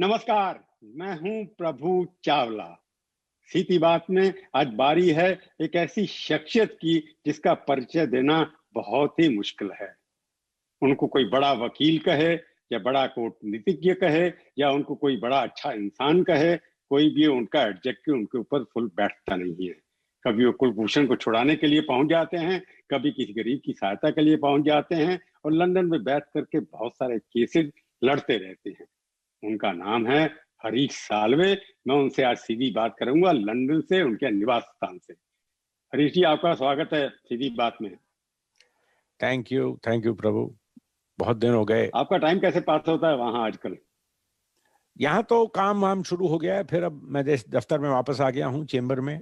नमस्कार, मैं हूं प्रभु चावला। सीधी बात में आज बारी है एक ऐसी शख्सियत की जिसका परिचय देना बहुत ही मुश्किल है। उनको कोई बड़ा वकील कहे या बड़ा कूटनीतिज्ञ कहे या उनको कोई बड़ा अच्छा इंसान कहे, कोई भी उनका एडजेक्टिव उनके ऊपर फुल बैठता नहीं है। कभी वो कुलभूषण को छुड़ाने के लिए पहुंच जाते हैं, कभी किसी गरीब की सहायता के लिए पहुंच जाते हैं और लंदन में बैठ करके बहुत सारे केसेस लड़ते रहते हैं। उनका नाम है हरीश साल्वे। मैं उनसे आज सीधी बात करूंगा लंदन से, उनके निवास स्थान से। हरीश जी, आपका स्वागत है सीधी बात में। थैंक यू प्रभु। बहुत दिन हो गए। आपका टाइम कैसे पास होता है वहां आजकल? यहाँ तो काम वाम शुरू हो गया है, फिर अब मैं दफ्तर में वापस आ गया हूँ, चेंबर में।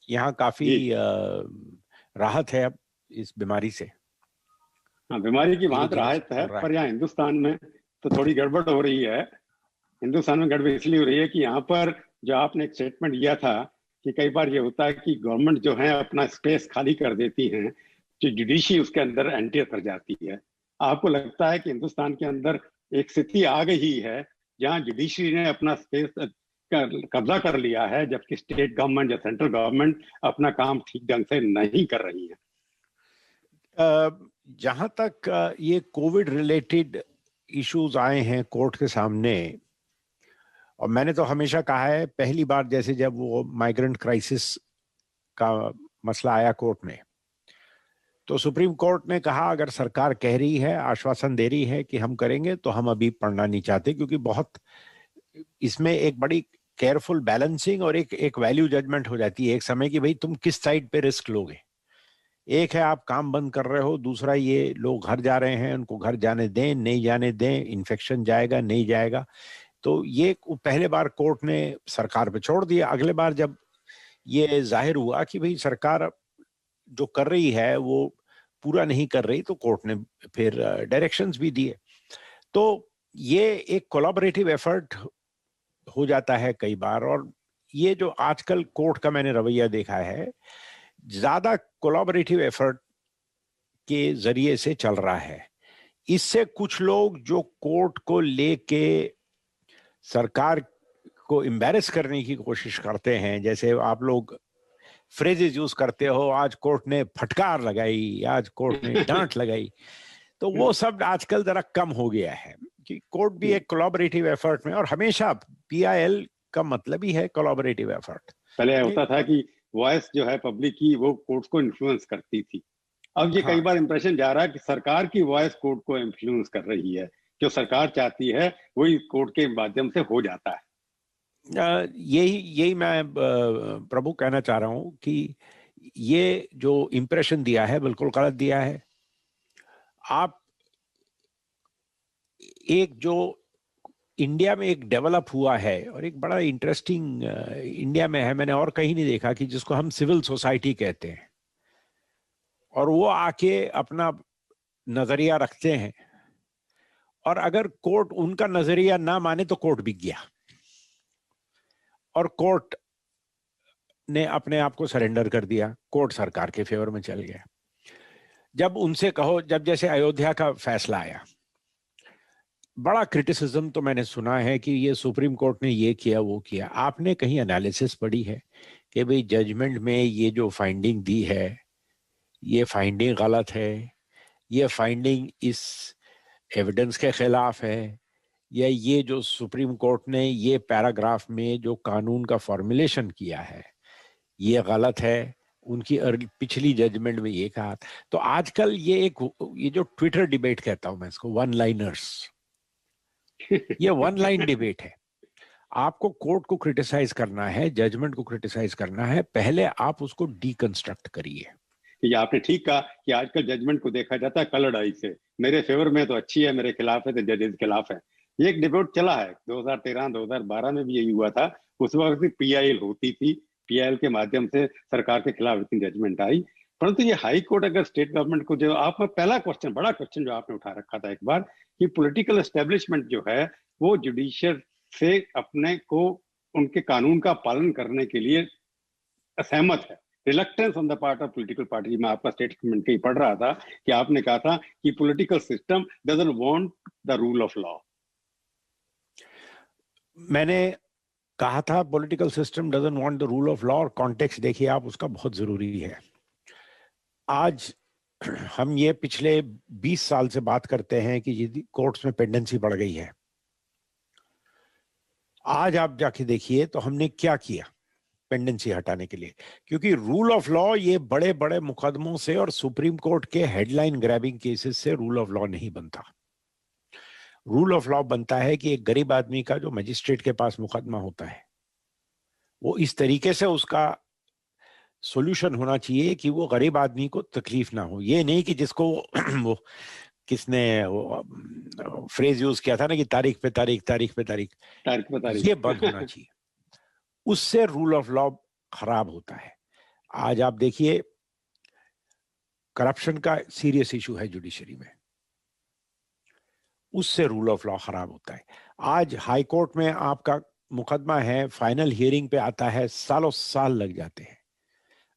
यहाँ काफी राहत है अब इस बीमारी से। हाँ, बीमारी की वहां तो राहत है, पर यहाँ हिंदुस्तान में तो थोड़ी गड़बड़ हो रही है। हिंदुस्तान में गड़बड़ इसलिए हो रही है कि यहाँ पर जो आपने एक स्टेटमेंट दिया था कि कई बार ये होता है कि गवर्नमेंट जो है अपना स्पेस खाली कर देती है, जो जुडिशरी उसके अंदर एंटर कर जाती है। आपको लगता है कि हिंदुस्तान के अंदर एक स्थिति आ गई है जहां जुडिशरी ने अपना स्पेस कब्जा कर लिया है, जबकि स्टेट गवर्नमेंट या सेंट्रल गवर्नमेंट अपना काम ठीक ढंग से नहीं कर रही है? जहां तक ये कोविड रिलेटेड इश्यूज आए हैं कोर्ट के सामने, और मैंने तो हमेशा कहा है, पहली बार जैसे जब वो माइग्रेंट क्राइसिस का मसला आया कोर्ट में, तो सुप्रीम कोर्ट ने कहा अगर सरकार कह रही है, आश्वासन दे रही है कि हम करेंगे, तो हम अभी पढ़ना नहीं चाहते, क्योंकि बहुत इसमें एक बड़ी केयरफुल बैलेंसिंग और एक वैल्यू जजमेंट हो जाती है एक समय की, भाई तुम किस साइड पे रिस्क लोगे। एक है आप काम बंद कर रहे हो, दूसरा ये लोग घर जा रहे हैं, उनको घर जाने दें नहीं जाने दें, इन्फेक्शन जाएगा नहीं जाएगा। तो ये पहले बार कोर्ट ने सरकार पे छोड़ दिया। अगले बार जब ये जाहिर हुआ कि भाई सरकार जो कर रही है वो पूरा नहीं कर रही, तो कोर्ट ने फिर डायरेक्शंस भी दिए। तो ये एक कोलैबोरेटिव एफर्ट हो जाता है कई बार, और ये जो आजकल कोर्ट का मैंने रवैया देखा है, ज्यादा कोलैबोरेटिव एफर्ट के जरिए से चल रहा है। इससे कुछ लोग जो कोर्ट को लेके सरकार को एम्बैरेस करने की कोशिश करते हैं, जैसे आप लोग फ्रेजेस यूज करते हो, आज कोर्ट ने फटकार लगाई, आज कोर्ट ने डांट लगाई, तो वो सब आजकल जरा कम हो गया है कि कोर्ट भी एक कोलैबोरेटिव एफर्ट में, और हमेशा पीआईएल का मतलब ही है कोलैबोरेटिव एफर्ट। पहले होता था कि वॉइस जो है पब्लिक की वो कोर्ट को इन्फ्लुएंस करती थी। अब ये कई बार इंप्रेशन जा रहा है कि सरकार की वॉइस कोर्ट को इन्फ्लुएंस कर रही है। जो सरकार चाहती है वही कोर्ट के माध्यम से हो जाता है। यही मैं प्रभु कहना चाह रहा हूं कि ये जो इंप्रेशन दिया है बिल्कुल गलत दिया है। आप एक जो इंडिया में एक डेवलप हुआ है, और एक बड़ा इंटरेस्टिंग इंडिया में है, मैंने और कहीं नहीं देखा, कि जिसको हम सिविल सोसाइटी कहते हैं, और वो आके अपना नजरिया रखते हैं, और अगर कोर्ट उनका नजरिया ना माने तो कोर्ट बिक गया, और कोर्ट ने अपने आप को सरेंडर कर दिया, कोर्ट सरकार के फेवर में चल गया। जब उनसे कहो, जब जैसे अयोध्या का फैसला आया, बड़ा क्रिटिसिज्म तो मैंने सुना है कि ये सुप्रीम कोर्ट ने ये किया वो किया। आपने कहीं एनालिसिस पढ़ी है कि भाई जजमेंट में ये जो फाइंडिंग दी है, ये फाइंडिंग गलत है, ये फाइंडिंग इस एविडेंस के खिलाफ है, या ये जो सुप्रीम कोर्ट ने ये पैराग्राफ में जो कानून का फॉर्मुलेशन किया है ये गलत है, उनकी पिछली जजमेंट में ये कहा। तो आजकल ये जो ट्विटर डिबेट कहता हूं मैं इसको, वन लाइनर्स, ये वन लाइन डिबेट है। आपको कोर्ट को क्रिटिसाइज करना है, जजमेंट को क्रिटिसाइज करना है, पहले आप उसको डीकंस्ट्रक्ट करिए। ये आपने ठीक कहा कि आजकल जजमेंट को देखा जाता है कलर्ड आई से। मेरे फेवर में तो अच्छी है, मेरे खिलाफ है तो जजेस खिलाफ है। ये एक डिबेट चला है 2013-2012 में भी यही हुआ था। उस वक्त भी पीआईएल होती थी, पीआईएल के माध्यम से सरकार के खिलाफ इतनी जजमेंट आई। परंतु ये हाई कोर्ट अगर स्टेट गवर्नमेंट को, जो आप पहला क्वेश्चन, बड़ा क्वेश्चन जो आपने उठा रखा था एक बार, कि पॉलिटिकल एस्टेब्लिशमेंट जो है वो जुडिशियल से अपने को, उनके कानून का पालन करने के लिए असहमत है, reluctance on the part of political party. मैं आपका स्टेटमेंट कहीं पढ़ रहा था कि आपने कहा था कि political system doesn't want the rule of law. मैंने कहा था political system doesn't want the rule of law, और कॉन्टेक्स्ट देखिए आप, उसका बहुत जरूरी है। आज हम ये पिछले 20 साल से बात करते हैं कि ये कोर्ट्स में पेंडेंसी बढ़ गई है। आज आप जाके देखिए तो हमने क्या किया पेंडेंसी हटाने के लिए, क्योंकि रूल ऑफ लॉ ये बड़े बड़े मुकदमों से और सुप्रीम कोर्ट के हेडलाइन ग्रैबिंग केसेस से रूल ऑफ लॉ नहीं बनता। रूल ऑफ लॉ बनता है कि एक गरीब आदमी का जो मजिस्ट्रेट के पास मुकदमा होता है, वो इस तरीके से उसका सॉल्यूशन होना चाहिए कि वो गरीब आदमी को तकलीफ ना हो। ये नहीं कि जिसको वो किसने वो फ्रेज यूज किया था ना कि तारीख पे तारीख, तारीख पे तारीख, ये बंद होना चाहिए। उससे रूल ऑफ लॉ खराब होता है। आज आप देखिए करप्शन का सीरियस इशू है जुडिशरी में, उससे रूल ऑफ लॉ खराब होता है। आज हाई कोर्ट में आपका मुकदमा है, फाइनल हियरिंग पे आता है, सालों साल लग जाते हैं।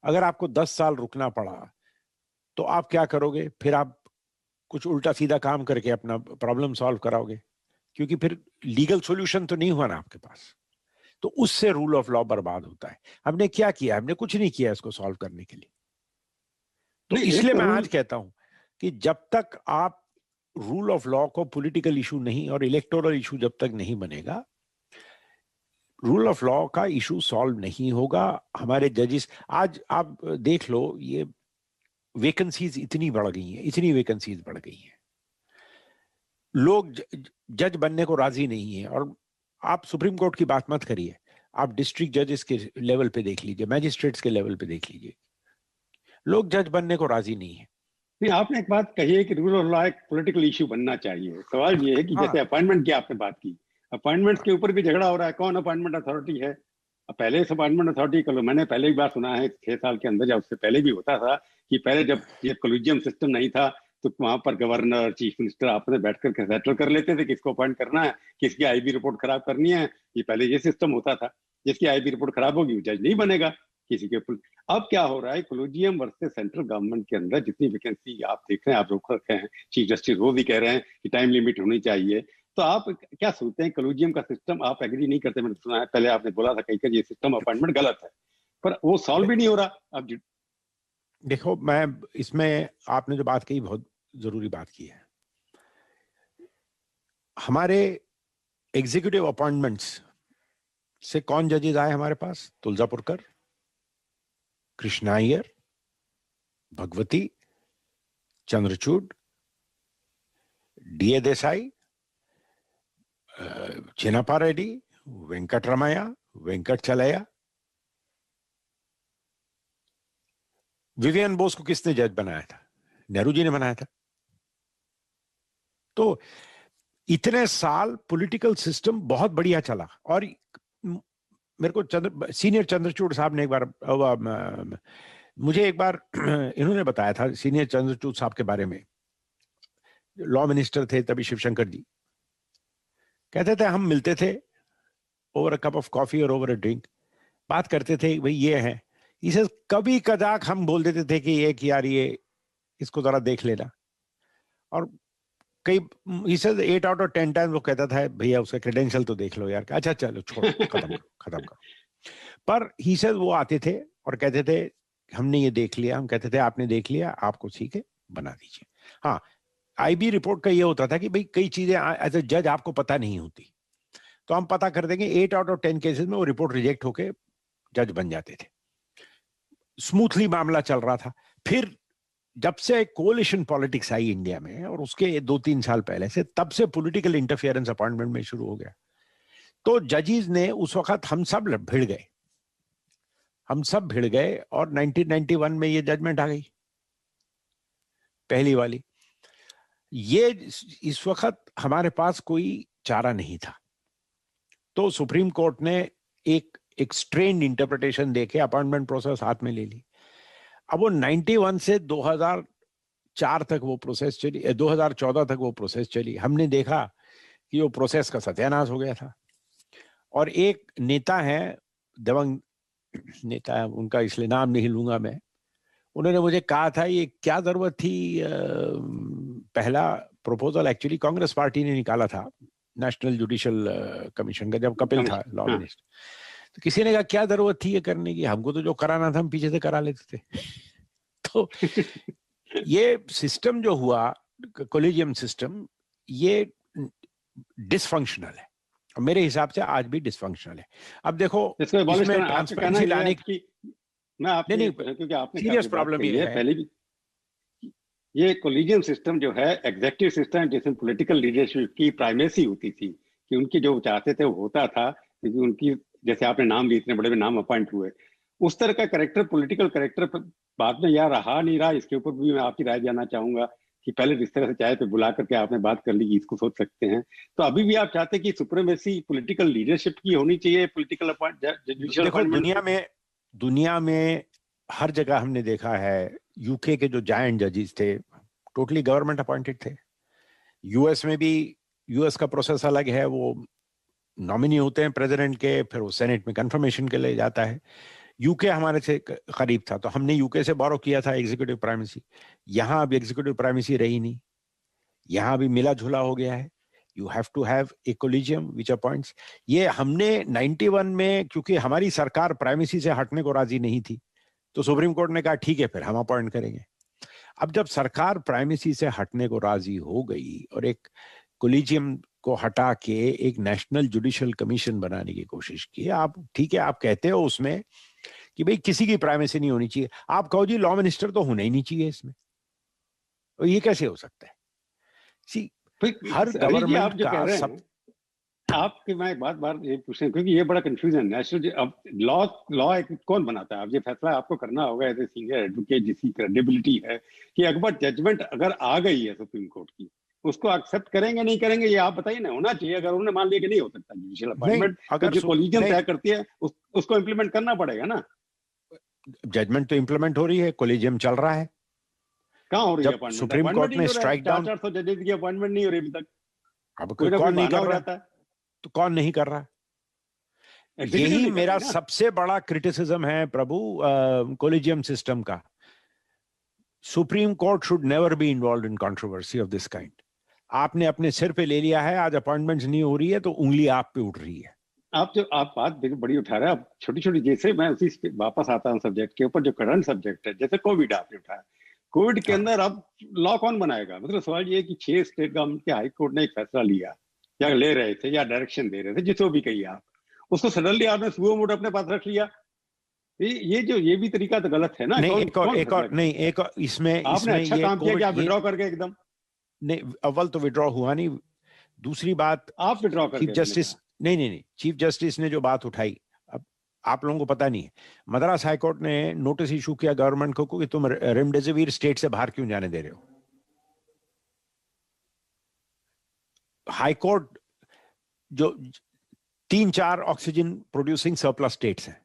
अगर आपको 10 साल रुकना पड़ा तो आप क्या करोगे? फिर आप कुछ उल्टा सीधा काम करके अपना प्रॉब्लम सॉल्व कराओगे, क्योंकि फिर लीगल सॉल्यूशन तो नहीं हुआ ना आपके पास। तो उससे रूल ऑफ लॉ बर्बाद होता है। हमने क्या किया? हमने कुछ नहीं किया इसको सॉल्व करने के लिए। तो इसलिए मैं आज कहता हूं कि जब तक आप रूल ऑफ लॉ को पॉलिटिकल इशू नहीं और इलेक्टोरल इशू जब तक नहीं बनेगा, रूल ऑफ लॉ का इशू सॉल्व नहीं होगा। हमारे जजेस, आज आप देख लो, ये वैकेंसीज इतनी बढ़ गई हैं, इतनी वैकेंसीज बढ़ गई हैं, लोग जज बनने को राजी नहीं है। और आप सुप्रीम कोर्ट की बात मत करिए, आप डिस्ट्रिक्ट जजेस के लेवल पे देख लीजिए, मैजिस्ट्रेट्स के लेवल पे देख लीजिए, लोग जज बनने को राजी नहीं है। नहीं, आपने एक बात कही है कि रूल ऑफ लॉ एक पॉलिटिकल इशू बनना चाहिए। सवाल ये है कि जैसे अपॉइंटमेंट की आपने बात की, अपॉइंटमेंट्स के ऊपर भी झगड़ा हो रहा है, कौन अपॉइंटमेंट अथॉरिटी है। पहले से अपॉइंटमेंट अथॉरिटी करो, मैंने पहले एक बार सुना है 6 साल के अंदर, या उससे पहले भी होता था कि पहले जब ये कॉलेजियम सिस्टम नहीं था तो वहां पर गवर्नर, चीफ मिनिस्टर आपस में बैठकर सेटल कर लेते थे किसको अपॉइंट करना है, किसकी आईबी रिपोर्ट खराब करनी है। ये पहले ये सिस्टम होता था, जिसकी आईबी रिपोर्ट खराब होगी वो जज नहीं बनेगा किसी के ऊपर। अब क्या हो रहा है, कॉलेजियम वर्सेस सेंट्रल गवर्नमेंट के अंदर जितनी वैकेंसी आप देख रहे हैं, आप रोक रखे हैं, चीफ जस्टिस रोज ही कह रहे हैं कि टाइम लिमिट होनी चाहिए। तो आप क्या सोचते हैं, कॉलेजियम का सिस्टम आप एग्री नहीं करते? मैंने सुना है पहले आपने बोला था कहीं ये सिस्टम अपॉइंटमेंट गलत है, पर वो सॉल्व भी नहीं हो रहा। अब देखो, मैं इसमें आपने जो बात कही बहुत जरूरी बात की है। हमारे एग्जीक्यूटिव अपॉइंटमेंट्स से कौन जजेस आए हमारे पास? तुलजापुरकर, कृष्णा अय्यर, भगवती, चंद्रचूड, डीए देसाई, चिन्नप्पा रेड्डी, वेंकटरमैया, वेंकट चलैया। विवियन बोस को किसने जज बनाया था? नेहरू जी ने बनाया था। तो इतने साल पॉलिटिकल सिस्टम बहुत बढ़िया चला। और मेरे को सीनियर चंद्रचूड़ साहब ने एक बार मुझे एक बार इन्होंने बताया था, सीनियर चंद्रचूड़ साहब के बारे में, लॉ मिनिस्टर थे तभी शिवशंकर जी, कहते थे हम मिलते थे over a cup of coffee और ओवर अ ड्रिंक, बात करते थे भाई ये है, इसे कभी कदाक हम बोल देते थे कि एक यार ये इसको जरा देख लेना। और कई इसे 8 आउट ऑफ 10 टाइम वो कहता था भैया उसका क्रेडेंशियल तो देख लो यार। अच्छा चलो छोड़ो, खत्म करो। पर ही से वो आते थे और कहते थे हमने ये देख लिया, हम कहते थे आपने देख लिया, आपको ठीक है बना दीजिए। हाँ, आईबी रिपोर्ट का ये होता था कि भाई कई चीजें एज ए जज आपको पता नहीं होती, तो हम पता कर देंगे। 8 आउट ऑफ 10 केसेस में वो रिपोर्ट रिजेक्ट होके जज बन जाते थे। स्मूथली मामला चल रहा था। फिर जब से कोलिशन पॉलिटिक्स आई इंडिया में, और उसके 2-3 साल पहले से, तब से पॉलिटिकल इंटरफेरेंस अपॉइंटमेंट में शुरू हो गया। तो जजेस ने उस वक्त हम सब भिड़ गए, और 1991 में ये जजमेंट आ गई, पहली वाली। ये इस वक्त हमारे पास कोई चारा नहीं था, तो सुप्रीम कोर्ट ने एक स्ट्रेन्ड इंटरप्रिटेशन देके अपॉइंटमेंट प्रोसेस हाथ में ले ली। अब वो 91 से 2004 तक वो प्रोसेस चली, 2014 तक वो प्रोसेस चली। हमने देखा कि वो प्रोसेस का सत्यानाश हो गया था। और एक नेता है, दबंग नेता है, उनका इसलिए नाम नहीं लूंगा मैं, उन्होंने मुझे कहा था ये क्या जरूरत थी, पहला प्रपोजल एक्चुअली कांग्रेस पार्टी ने निकाला था नेशनल जुडिशियल कमीशन का, जब कपिल था लॉ हाँ। मिनिस्टर। तो किसी ने कहा क्या जरूरत थी ये करने की, हमको तो जो कराना था हम पीछे से करा लेते थे। तो ये सिस्टम जो हुआ, कोलिजियम सिस्टम, ये डिसफंक्शनल है, और मेरे हिसाब से आज भी डिसफंक्शनल है। अब देखो इसको एबॉलिश इसमें करना, आपका कहना ट्रांसपेरेंसी ये है लाने कि मैं आपसे नहीं ये नहीं, क्योंकि आपने सीरियस काफी बात प्रॉब्लम कही ये है है। पहले भी, ये कोलिजियम सिस्टम जो है एग्जेक्टिव सिस्टम जिसमें पॉलिटिकल लीडरशिप की प्राइमेसी होती थी, कि उनकी जो चाहते थे वो होता था, क्योंकि उनकी, जैसे आपने नाम लिए, इतने बड़े बड़े नाम अपॉइंट हुए, उस तरह का करेक्टर, पॉलिटिकल करेक्टर बाद में या रहा नहीं रहा, इसके ऊपर भी मैं आपकी राय जानना चाहूंगा। कि पहले जिस तरह से चाहे तो बुला करके आपने बात कर ली कि इसको सोच सकते हैं, तो अभी भी आप चाहते हैं कि सुप्रीमेसी पॉलिटिकल लीडरशिप की होनी चाहिए पॉलिटिकल अपॉइंट, जुडिशियल देखो अपॉइंटमेंट में? दुनिया में हर जगह हमने देखा है, यूके के जो जायंट जजेस थे टोटली गवर्नमेंट अपॉइंटेड थे। यूएस में भी, यूएस का प्रोसेस अलग है, वो नॉमिनी होते हैं प्रेसिडेंट के, फिर वो सेनेट में कंफर्मेशन के लिए जाता है। यूके हमारे से करीब था, तो हमने यूके से बोरो किया था एग्जीक्यूटिव प्राइमेसी। यहां अब एग्जीक्यूटिव प्राइमेसी रही नहीं, यहां भी मिला झूला हो गया है। You have to have a collegium which appoints. ये हमने 91 में, क्योंकि हमारी सरकार प्राइमेसी से हटने को राजी नहीं थी, तो सुप्रीम कोर्ट ने कहा ठीक है फिर हम अपॉइंट करेंगे। अब जब सरकार प्राइमेसी से हटने को राजी हो गई और एक कोलिजियम को हटा के एक नेशनल जुडिशियल कमीशन बनाने की कोशिश की, आप ठीक है, आप कहते हो उसमें कि भाई किसी की प्राइवेसी नहीं होनी चाहिए, आप कहो जी लॉ मिनिस्टर तो होना ही नहीं चाहिए इसमें, और ये कैसे हो सकता है? सी, हर अभी जी आप गवर्नमेंट जो कह का रहे सब, हैं, आपके मैं एक बात बार ये पूछ रहे हैं, क्योंकि ये बड़ा कंफ्यूजन नेशनल, अब लॉ लॉ कौन बनाता है? अब ये फैसला आपको करना होगा एज ए सीनियर एडवोकेट जिसकी क्रेडिबिलिटी है, कि अकबर जजमेंट अगर आ गई है सुप्रीम कोर्ट की, उसको एक्सेप्ट करेंगे नहीं करेंगे, ये आप बताइए ना। होना चाहिए, अगर उन्होंने मान लिया कि नहीं हो सकता जुडिशियल नहीं अपॉइंटमेंट, तो अगर जो कोलिजियम नहीं, तय करती है उसको इम्प्लीमेंट करना पड़ेगा ना। जजमेंट तो इंप्लीमेंट हो रही है, कोलिजियम चल रहा है। कहाँ हो रही है जब अपॉइंटमेंट? सुप्रीम अपॉइंटमेंट कोर्ट ही ने नहीं हो रहा है, स्ट्राइक डाउन, 400 जजेस की अपॉइंटमेंट नहीं हो रही अभी तक। अब कोई ना कोई कौन नहीं बहाना कर हो रहा? जाता है। तो कौन नहीं कर रहा? एग्जीक्यूटिव यही नहीं कर मेरा रही ना। सबसे बड़ा क्रिटिसिज्म है प्रभु कोलिजियम सिस्टम का। Supreme court should never be involve in controversy of this kind. आपने अपने सिर पे ले लिया है, आज अपॉइंटमेंट्स नहीं हो रही है तो उंगली आप पे उठ रही है। आप बात देखो बड़ी उठा रहे हैं, आप छोटी छोटी, जैसे मैं उसी पे वापस आता हूँ सब्जेक्ट के ऊपर, जो करंट सब्जेक्ट है, जैसे कोविड आपने उठाया। कोविड के हाँ, अंदर अब लॉ कौन बनाएगा? मतलब सवाल ये है कि 6 स्टेट गवर्नमेंट के हाई कोर्ट ने एक फैसला लिया, या ले रहे थे, या डायरेक्शन दे रहे थे, जिसको भी कहिए आप, उसको सडनली आपने सुओ मोटो अपने पास रख लिया। ये भी तरीका तो गलत है ना। नहीं कौन कौन एक और फैसला नहीं, करेगा? एक और इसमें आपने इसमें अच्छा ये काम किया कि कोविड आप ये विड्रॉ करके एकदम, नहीं, अव्वल तो विड्रॉ हुआ नहीं, दूसरी बात, आप विड्रॉ चीफ करके अपने जस्टिस, कहा। नहीं, चीफ जस्टिस ने जो बात उठाई, अब आप लोगों को पता नहीं है, मद्रास हाईकोर्ट ने नोटिस इशू किया गवर्नमेंट को कि तुम रेमडेसिविर स्टेट से बाहर क्यों जाने दे रहे हो। हाईकोर्ट जो 3-4 ऑक्सीजन प्रोड्यूसिंग सरप्लस स्टेट्स हैं,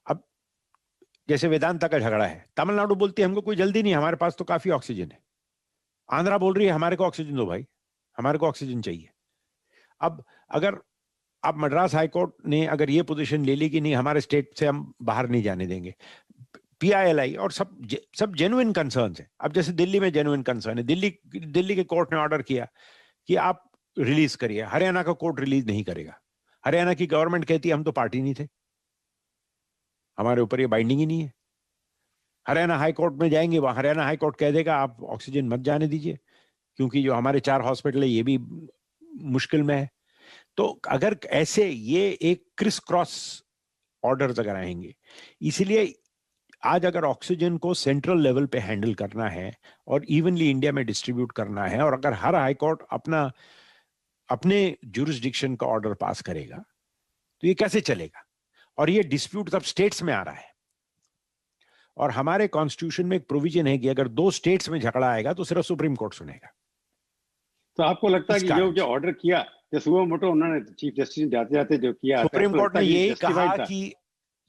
अब जैसे वेदांता का झगड़ा है, तमिलनाडु बोलती है हमको कोई जल्दी नहीं, हमारे पास तो काफी ऑक्सीजन है। आंध्रा बोल रही है हमारे को ऑक्सीजन दो भाई, हमारे को ऑक्सीजन चाहिए। अब अगर अब मद्रास हाईकोर्ट ने अगर ये पोजीशन ले ली कि नहीं हमारे स्टेट से हम बाहर नहीं जाने देंगे, पीआईएलआई और सब जेन्युइन कंसर्न है। अब जैसे दिल्ली में जेन्युइन कंसर्न है, दिल्ली के कोर्ट ने ऑर्डर किया कि आप रिलीज करिए, हरियाणा का कोर्ट रिलीज नहीं करेगा। हरियाणा की गवर्नमेंट कहती है हम तो पार्टी नहीं थे, हमारे ऊपर ये बाइंडिंग ही नहीं है। हरियाणा हाई कोर्ट में जाएंगे, वहां हरियाणा हाई कोर्ट कह देगा आप ऑक्सीजन मत जाने दीजिए, क्योंकि जो हमारे 4 हॉस्पिटल है ये भी मुश्किल में है। तो अगर ऐसे ये एक क्रिस क्रॉस ऑर्डर्स अगर आएंगे, इसलिए आज अगर ऑक्सीजन को सेंट्रल लेवल पे हैंडल करना है और इवनली इंडिया में डिस्ट्रीब्यूट करना है, और अगर हर हाई कोर्ट अपने जुरिस्डिक्शन का ऑर्डर पास करेगा, तो ये कैसे चलेगा? और ये डिस्प्यूट अब स्टेट्स में आ रहा है, और हमारे कॉन्स्टिट्यूशन में एक प्रोविजन है कि अगर 2 स्टेट्स में झगड़ा आएगा तो सिर्फ सुप्रीम कोर्ट सुनेगा। तो आपको लगता है इस कि कारण जो ऑर्डर किया, जो सुओ मोटो उन्होंने चीफ जस्टिस जाते जाते जो किया, सुप्रीम आपको कोर्ट लगता ने है कि यही कहा जस्टिफाइड था? कि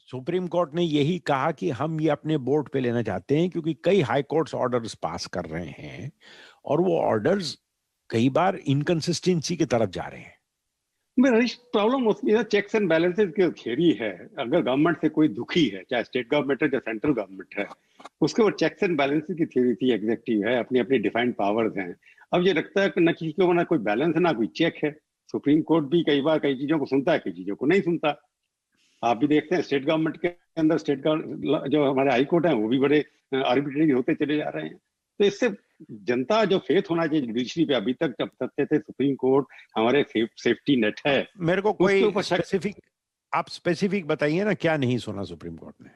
सुप्रीम कोर्ट ने यही कहा कि हम ये अपने बोर्ड पे लेना चाहते हैं, क्योंकि कई हाई कोर्ट्स ऑर्डर्स पास कर रहे हैं और वो ऑर्डर्स कई बार इनकंसिस्टेंसी की तरफ जा रहे हैं। मेरा प्रॉब्लम उसमें है, चेक्स एंड बैलेंसेस की थ्योरी है। अगर गवर्नमेंट से कोई दुखी है, चाहे स्टेट गवर्नमेंट है चाहे सेंट्रल गवर्नमेंट है, उसके वो चेक्स एंड बैलेंसेस की थ्योरी थी, एग्जेक्टिव है, अपनी अपनी डिफाइंड पावर्स हैं। अब ये लगता है कि न किसी को ना कोई बैलेंस ना कोई चेक है। सुप्रीम कोर्ट भी कई बार कई चीजों को सुनता है, कई चीजों को नहीं सुनता। आप भी देखते हैं स्टेट गवर्नमेंट के अंदर स्टेट जो हमारे हाई कोर्ट है वो भी बड़े आर्बिट्रेरी होते चले जा रहे हैं। तो इससे जनता जो फेथ होना चाहिए जुडिशरी पे, अभी तक जब तक थे सुप्रीम कोर्ट हमारे सेफ्टी नेट है। मेरे को कोई स्पेसिफिक, आप स्पेसिफिक बताइए ना, क्या नहीं सुना सुप्रीम कोर्ट ने?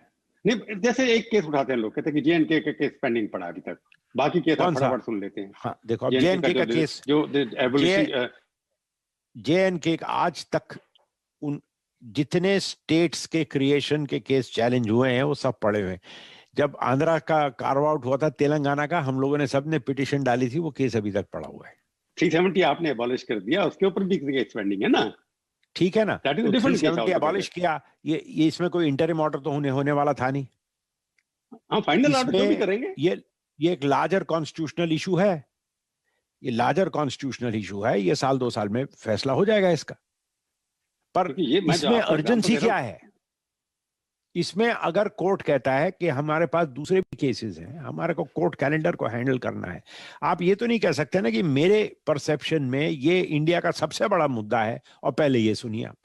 नहीं, जैसे एक केस उठाते हैं लोग, कहते हैं कि JNK का केस पेंडिंग पड़ा अभी तक, बाकी केस आप फटाफट सुन लेते हैं। हाँ देखो, अब JNK का केस जो JNK आज तक उन जितने स्टेट्स के क्रिएशन के केस चैलेंज हुए हैं वो सब पड़े हुए हैं। जब आंध्रा का कार्व आउट हुआ था, तेलंगाना का, हम लोगों ने सबने पिटिशन डाली थी, वो केस अभी तक पड़ा हुआ है। 370 आपने अबॉलिश कर दिया, उसके ऊपर भी केस पेंडिंग है ना, ठीक है ना? दैट इज तो डिफरेंट 370 अबॉलिश किया, ये इसमें कोई इंटरिम ऑर्डर तो होने वाला था नहीं। हाँ, फाइनल ऑर्डर तो भी करेंगे। ये एक लार्जर कॉन्स्टिट्यूशनल इशू है, ये लार्जर कॉन्स्टिट्यूशनल इशू है, ये साल 2 साल में फैसला हो जाएगा इसका। पर इसमें अर्जेंसी क्या है? इसमें अगर कोर्ट कहता है कि हमारे पास दूसरे भी केसेस हैं, हमारे को कोर्ट कैलेंडर को हैंडल करना है, आप ये तो नहीं कह सकते ना कि मेरे परसेप्शन में ये इंडिया का सबसे बड़ा मुद्दा है और पहले ये सुनिए आप।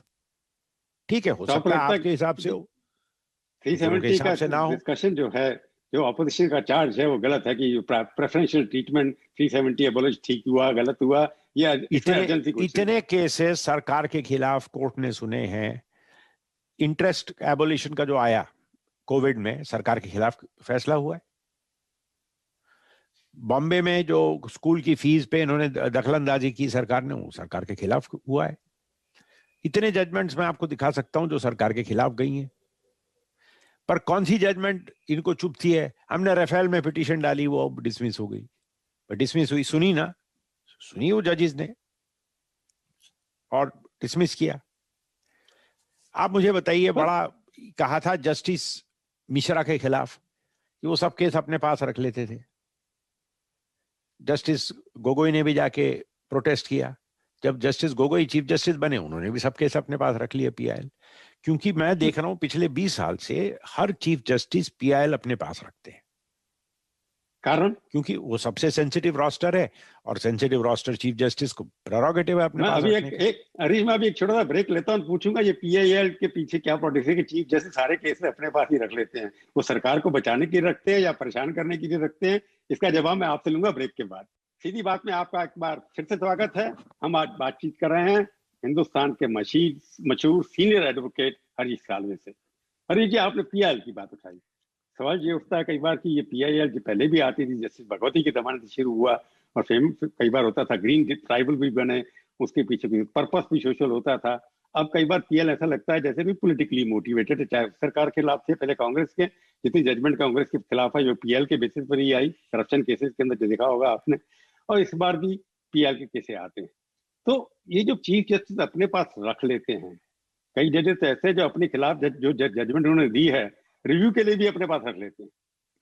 ठीक है, हो सकता है आपके हिसाब से हो, 370 का डिस्कशन जो है, जो ऑपोजिशन का चार्ज है वो गलत है कि प्रेफरेंशियल ट्रीटमेंट 370 एबॉलिश ठीक हुआ, गलत हुआ, या इतने केसेस सरकार के खिलाफ कोर्ट ने सुने हैं। इंटरेस्ट एबोलिशन का जो आया कोविड में, सरकार के खिलाफ फैसला हुआ है। बॉम्बे में जो स्कूल की फीस पे इन्होंने दखलंदाजी की सरकार ने, वो सरकार के खिलाफ हुआ है। इतने जजमेंट्स मैं आपको दिखा सकता हूं जो सरकार के खिलाफ गई हैं। पर कौन सी जजमेंट इनको चुभती है? हमने राफेल में पिटीशन डाली, वो डिसमिस हो गई। डिसमिस हुई, सुनी ना, सुनी वो जजेस ने और डिसमिस किया। आप मुझे बताइए, बड़ा कहा था जस्टिस मिश्रा के खिलाफ कि वो सब केस अपने पास रख लेते थे। जस्टिस गोगोई ने भी जाके प्रोटेस्ट किया। जब जस्टिस गोगोई चीफ जस्टिस बने, उन्होंने भी सब केस अपने पास रख लिए PIL। क्योंकि मैं देख रहा हूं पिछले 20 साल से हर चीफ जस्टिस PIL अपने पास रखते हैं। कारण क्योंकि वो सबसे सेंसिटिव रोस्टर है और सेंसिटिव रोस्टर चीफ जस्टिस को प्रेरोगेटिव है अपने पास अभी मैं अभी एक छोटा सा ब्रेक लेता हूँ, पूछूंगा ये PIL के पीछे क्या पॉलिटिक्स है कि चीफ जस्टिस सारे केस अपने पास ही रख लेते हैं? वो सरकार को बचाने के लिए रखते हैं या परेशान करने के लिए रखते हैं? इसका जवाब मैं आपसे लूंगा ब्रेक के बाद। सीधी बात में आपका एक बार फिर से स्वागत है। हम आज बातचीत कर रहे हैं हिंदुस्तान के मशहूर सीनियर एडवोकेट हरीश साल्वे से। हरीश जी, आपने PIL की बात उठाई। सवाल ये उठता है कई बार कि ये PIL जो पहले भी आती थी, जस्टिस भगवती के जमाने से शुरू हुआ और कई बार होता था ग्रीन ट्राइबल भी बने, उसके पीछे भी पर्पस भी सोशल होता था। अब कई बार PIL ऐसा लगता है जैसे भी पॉलिटिकली मोटिवेटेड है, चाहे सरकार के खिलाफ थे, पहले कांग्रेस के जितनी जजमेंट कांग्रेस के खिलाफ है, जो PIL के बेसिस पर ही आई, करप्शन केसेस के अंदर देखा होगा आपने, और इस बार भी PIL के केसेस आते हैं। तो ये जो चीफ जस्टिस अपने पास रख लेते हैं, कई जजेस ऐसे जो अपने खिलाफ जो जजमेंट उन्होंने दी है रिव्यू के लिए भी अपने पास रख लेते हैं।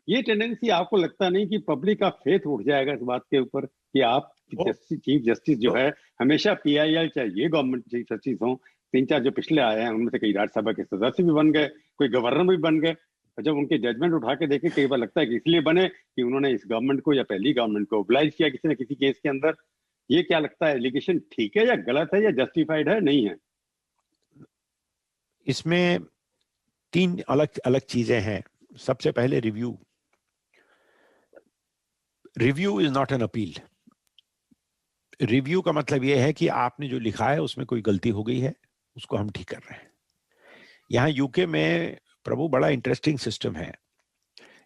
ये टेंडेंसी आपको लगता नहीं कि पब्लिक का फेथ उठ जाएगा इस बात के ऊपर कि आप चीफ जस्टिस जो है हमेशा PIL, चाहे ये गवर्नमेंट चीफ जस्टिस हो, 3-4 जो पिछले आए हैं उनमें से कई राज्यसभा के सदस्य भी बन गए, कोई गवर्नर भी बन गए, और जब उनके जजमेंट उठा के देखे कई बार लगता है कि इसलिए बने कि उन्होंने इस गवर्नमेंट को या पहली गवर्नमेंट को ओबलाइज किया किसी न किसी केस के अंदर। ये क्या लगता है, एलिगेशन ठीक है या गलत है या जस्टिफाइड है, नहीं है? इसमें 3 अलग अलग चीजें हैं। सबसे पहले review is not an appeal. Review का मतलब यह है कि आपने जो लिखा है उसमें कोई गलती हो गई है, उसको हम ठीक कर रहे हैं। यहां UK में प्रभु बड़ा इंटरेस्टिंग सिस्टम है।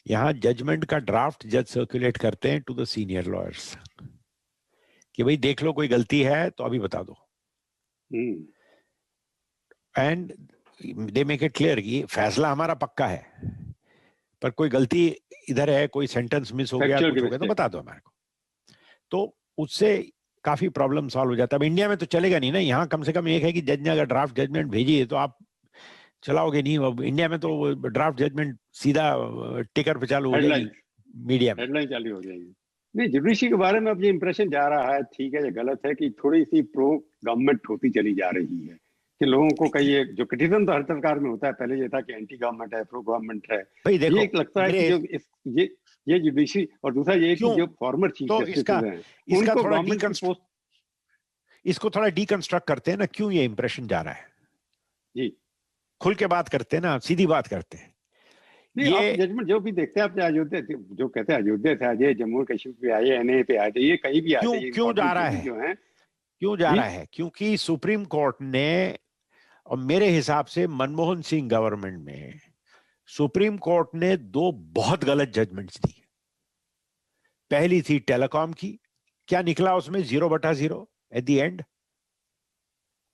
यहां जजमेंट का ड्राफ्ट जज सर्कुलेट करते हैं टू द सीनियर लॉयर्स कि भाई देख लो, कोई गलती है तो अभी बता दो, and they make it clear कि फैसला हमारा पक्का है, पर कोई गलती इधर है, कोई सेंटेंस मिस हो गया, कुछ हो गया, तो बता दो हमारे को। तो उससे काफी प्रॉब्लम सॉल्व हो जाता है। अब इंडिया में तो चलेगा नहीं ना, यहाँ कम से कम एक है कि जज ने अगर ड्राफ्ट जजमेंट भेजी है तो आप चलाओगे नहीं। अब इंडिया में तो ड्राफ्ट जजमेंट सीधा टिकर पे चालू हो जाएगी, मीडिया में हेडलाइन चालू हो जाएगी। नहीं, जुडिशरी के बारे में अब ये इंप्रेशन जा रहा है, ठीक है या गलत है, कि थोड़ी सी प्रो गवर्नमेंट होती चली जा रही है। कि लोगों को कई जो क्रिटिसिज्म तो हर सरकार में होता है, पहले ये था कि एंटी गवर्नमेंट है, प्रो गवर्नमेंट है, भाई देखो ये लगता है कि जो ये जुडिशरी, और दूसरा ये कि क्यों जो फॉर्मर चीफ तो जस्टिस हैं इसका उनको थोड़ा गवर्नमेंट की पोस्ट, इसको थोड़ा डिकंस्ट्रक्ट करते हैं ना, क्यों ये इंप्रेशन जा रहा है, जी खुल के बात करते हैं ना, सीधी बात करते हैं। नहीं, ये आप जजमेंट जो भी देखते हैं, आप चाहे अयोध्या जो कहते हैं अयोध्या से आ जाइए, जम्मू कश्मीर पे आइए, एनआईए पे आ जाइए, कहीं भी आ क्यों जाइए, क्यों जा इंपॉर्टेंट रहा केसेस है, जो हैं क्यों जा जी। रहा है? क्योंकि सुप्रीम कोर्ट ने, और मेरे हिसाब से मनमोहन सिंह गवर्नमेंट में सुप्रीम कोर्ट ने दो बहुत गलत जजमेंट्स दी। पहली थी टेलीकॉम की, क्या निकला उसमें 0/0 एट द एंड।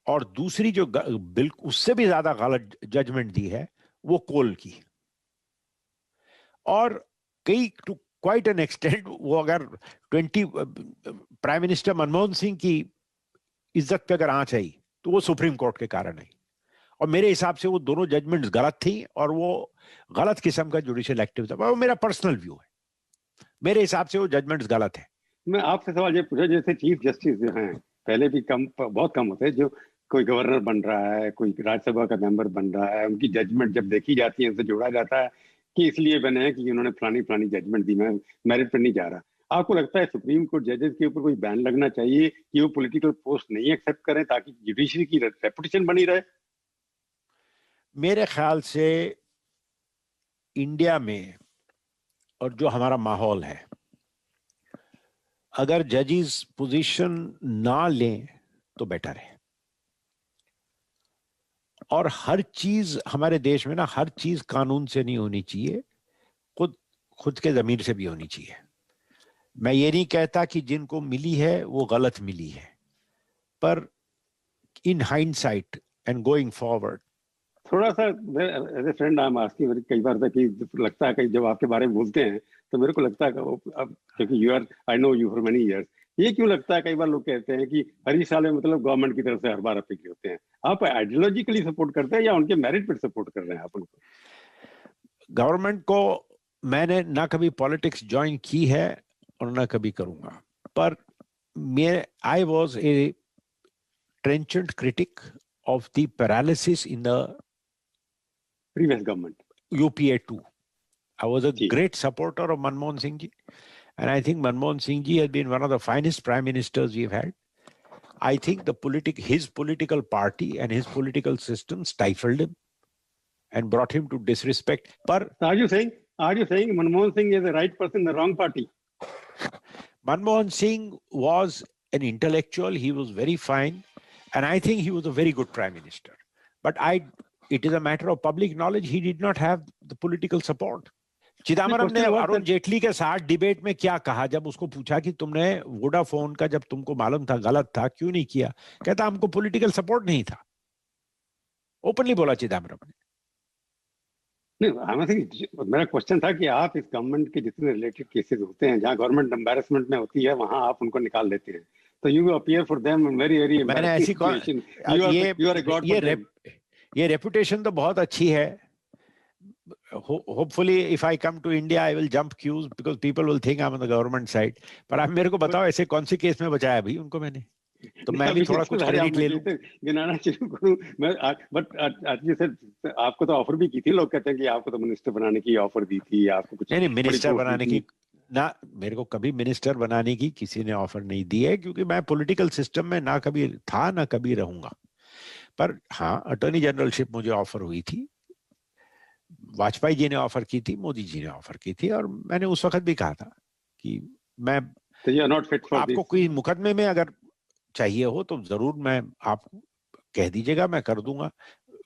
और दूसरी जो बिल्कुल उससे भी ज्यादा गलत जजमेंट दी है वो कोल की। और कई टू क्वाइट एन एक्सटेंट वो अगर 20 प्राइम मिनिस्टर मनमोहन सिंह की इज्जत पे अगर आंच आई तो वो सुप्रीम कोर्ट के कारण आई। और मेरे हिसाब से वो दोनों जजमेंट्स गलत थी और वो गलत किस्म का जुडिशियल एक्टिव था। वो मेरा पर्सनल व्यू है, मेरे हिसाब से वो जजमेंट्स गलत है। मैं आपसे सवाल ये पूछा, जैसे चीफ जस्टिस जो हैं पहले भी बहुत कम होते हैं, जो कोई गवर्नर बन रहा है, कोई राज्यसभा का मेंबर बन रहा है, उनकी जजमेंट जब देखी जाती है, उनसे जोड़ा जाता है कि इसलिए बने हैं कि उन्होंने फलानी फलानी जजमेंट दी, मैं मेरिट पर नहीं जा रहा। आपको लगता है सुप्रीम कोर्ट जजेस के ऊपर कोई बैन लगना चाहिए कि वो पॉलिटिकल पोस्ट नहीं एक्सेप्ट करें, ताकि जुडिशरी की रेपुटेशन बनी रहे? मेरे ख्याल से इंडिया में और जो हमारा माहौल है, अगर जजेस पोजीशन ना लें तो बेटर है। और हर चीज हमारे देश में ना, हर चीज कानून से नहीं होनी चाहिए, खुद खुद के जमीर से भी होनी चाहिए। मैं ये नहीं कहता कि जिनको मिली है वो गलत मिली है, पर in hindsight and going forward. थोड़ा सा as a friend I am asking, कई बार तक लगता है कि जब आपके बारे में बोलते हैं तो मेरे को लगता है कि अब क्योंकि you are, I know you for many years, ये क्यों लगता है, कई बार लोग कहते हैं कि हर साल में मतलब गवर्नमेंट की तरफ से हर बार अपील होते हैं, आप आइडियोलॉजिकली सपोर्ट करते हैं या उनके मेरिट पर सपोर्ट कर रहे हैं आप उनको? गवर्नमेंट को मैंने ना कभी पॉलिटिक्स ज्वाइन की है और ना कभी करूंगा, पर मैं I was a trenchant critic of the paralysis in the previous government UPA 2. I was a जी। great supporter of Manmohan Singh ji, and I think Manmohan Singh ji has been one of the finest prime ministers we've had. I think his political party and his political system stifled him and brought him to disrespect. But are you saying Manmohan Singh is the right person in the wrong party? Manmohan Singh was an intellectual. He was very fine, and I think he was a very good prime minister. But it is a matter of public knowledge, he did not have the political support. Chidambaram ने अरुण जेटली के साथ debate में क्या कहा, जब उसको पूछा कि तुमने वोडाफोन का जब तुमको मालूम था गलत था क्यों नहीं किया, कहता हमको पॉलिटिकल सपोर्ट नहीं था। ओपनली बोला चिदम्बरम ने। नहीं, मेरा क्वेश्चन था कि आप इस गवर्नमेंट के जितने रिलेटेड केसेस होते हैं जहां गवर्नमेंट एम्बैरेसमेंट में होती है, वहां आप उनको निकाल देते हैं, तो you appear for them very very embarrassing situation, you are a god for them. ये रेपुटेशन तो बहुत अच्छी है। Hopefully if I come to India I will jump queues because people will think I'm on the government side. पर आप मेरे को बताओ ऐसे कौन से केस में बचाया भाई उनको मैंने, तो मैं भी थोड़ा कुछ क्रेडिट ले लूं। गिनाना शुरू करूं मैं, बट आज सर आपको तो ऑफर भी की थी, लोग कहते हैं कि आपको तो मिनिस्टर बनाने की ऑफर दी थी, आपको कुछ नहीं मिनिस्टर बनाने की ना, मेरे को कभी मिनिस्टर बनाने की किसी ने ऑफर नहीं दी है, क्योंकि मैं पॉलिटिकल सिस्टम में ना कभी था ना कभी रहूंगा। पर हाँ, अटॉर्नी जनरलशिप मुझे ऑफर हुई थी, वाजपेयी जी ने ऑफर की थी, मोदी जी ने ऑफर की थी, और मैंने उस वक्त भी कहा था कि मैं आपको कोई मुकदमे में अगर चाहिए हो तो जरूर मैं आप कह दीजिएगा, मैं कर दूंगा।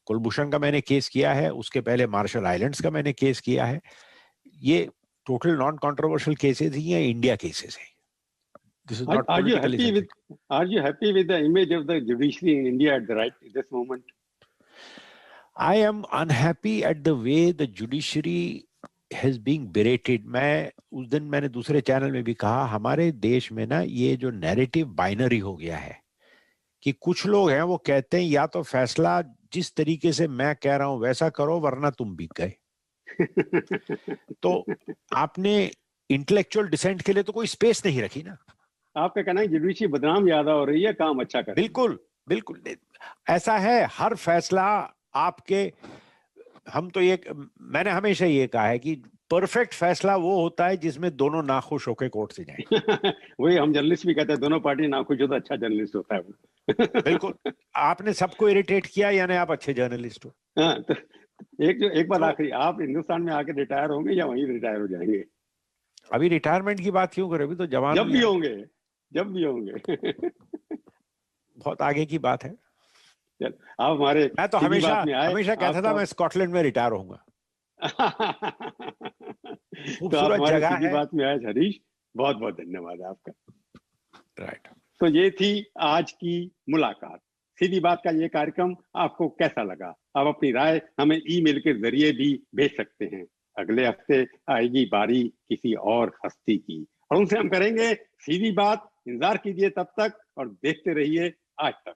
कुलभूषण का मैंने केस किया है, उसके पहले मार्शल आइलैंड्स का मैंने केस किया है। ये टोटल नॉन कंट्रोवर्शियल केसेस ही हैं, इंडिया केसेस हैं। This is not politically sensitive. Are you happy with the image of the judiciary in India at this moment? I am unhappy at the way the judiciary has being berated. मैं उस दिन मैंने दूसरे channel में भी कहा, हमारे देश में ना ये जो नैरेटिव बाइनरी हो गया है कि कुछ लोग हैं वो कहते हैं या तो फैसला जिस तरीके से मैं कह रहा हूं वैसा करो वरना तुम बिक गए। तो आपने इंटेलेक्चुअल डिसेंट के लिए तो कोई स्पेस नहीं रखी ना। आपका कहना है जुडिशरी बदनाम ज्यादा हो रही है, काम अच्छा कर। बिल्कुल बिल्कुल ऐसा है, हर फैसला आपके, हम तो ये, मैंने हमेशा ये कहा है कि परफेक्ट फैसला वो होता है जिसमें दोनों नाखुश होकर कोर्ट से जाएं। वही हम जर्नलिस्ट भी कहते हैं, दोनों पार्टी नाखुश हो तो अच्छा जर्नलिस्ट होता है वो। बिल्कुल, आपने सबको इरिटेट किया यानी आप अच्छे जर्नलिस्ट हो। हाँ, तो एक बार तो आखिरी, आप हिंदुस्तान में आके रिटायर होंगे या वहीं रिटायर हो जाएंगे? अभी रिटायरमेंट की बात क्यों करें, अभी तो जवान जब में भी हैं। होंगे, जब भी होंगे। बहुत आगे की बात है। चल, आप हमारे मैं तो सीधी हमेशा बात में आए, हमेशा कहता था आपका। मैं स्कॉटलैंड में रिटायर होऊंगा। तो आप खूबसूरत हमारे जगह सीधी है। बात में आए हरीश, बहुत बहुत धन्यवाद आपका। राइट। तो ये थी आज की मुलाकात। सीधी बात का ये कार्यक्रम आपको कैसा लगा? आप अपनी राय हमें ईमेल के जरिए भी भेज सकते हैं। अगले हफ्ते आएगी बारी किसी और हस्ती की, और उनसे हम करेंगे सीधी बात। इंतजार कीजिए तब तक, और देखते रहिए आज तक।